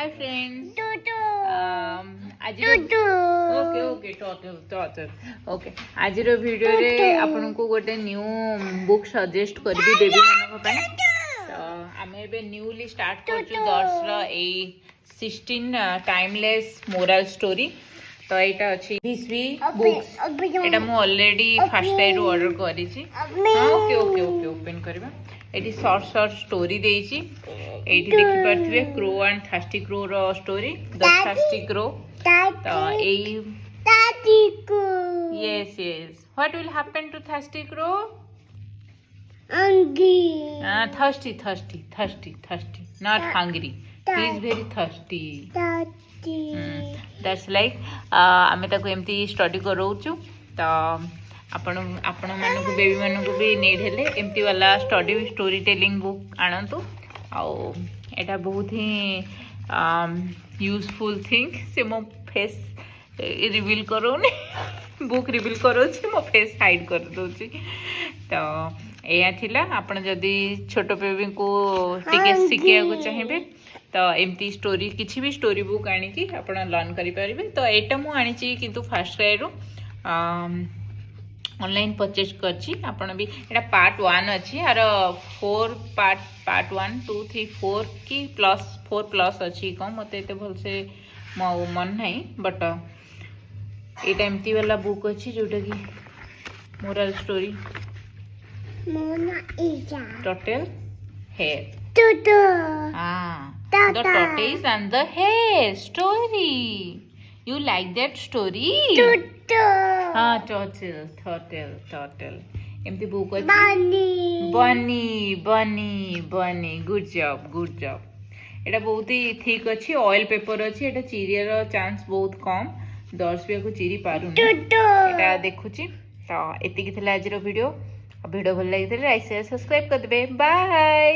hi friends आज okay okay total okay आज video रे आपन को गोटे न्यू बुक सजेस्ट करबी बेबी मानक पय तो आमे बे न्यूली स्टार्ट करछु दर्श रो ए 16 टाइमलेस मोरल स्टोरी तो एटा अछि हिस्वी बुक्स एटा मु ऑलरेडी फर्स्ट टाइम ऑर्डर करी छी ओके ओके ओके ओपन करबा एटी शॉर्ट शॉर्ट स्टोरी देइची एटी देखि परथिबे क्रो एंड थर्स्टी क्रो रो स्टोरी द थर्स्टी क्रो तो ए yes what will happen to thirsty crow thirsty not hungry he is very thirsty that's like आमे ताको एमती स्टडी करौछु तो आपण आपण मानक बेबी मानक भी नीड हेले एमती वाला स्टडी स्टोरी टेलिंग बुक आनंतु आ एटा बहुत ही यूजफुल थिंग से मो फेस रिवील करोनी बुक रिवील करोछि मो फेस हाइड कर दोछि तो एया थिला आपण जदी छोटो बेबी को टिके सिखिया को चाहिबे तो एमती स्टोरी किछि भी स्टोरी बुक आनी कि आपण लर्न करि परिबे तो एटा मु आनी छि किंतु फर्स्ट ट्राई रो ऑनलाइन परचेज करछि आपण भी एटा पार्ट 1 अछि आर 4 पार्ट 1 2 3 4 की प्लस 4 प्लस अछि को मते एते भल से मन नहीं बट एटा एमती वाला बुक अछि जोटा की moral story total hare the tortoise and the hare story you like that story हाँ टोटल एमती बुक अछि बनी गुड जॉब एटा बहुत ही थिक अछि ऑयल पेपर अछि एटा चिरियर चांस बहुत कम 10 को चिरी पारुनी एटा देखुची तो एति की थला आज रो वीडियो वीडियो भल लागितले लाइक शेयर सब्सक्राइब कर देबे बाय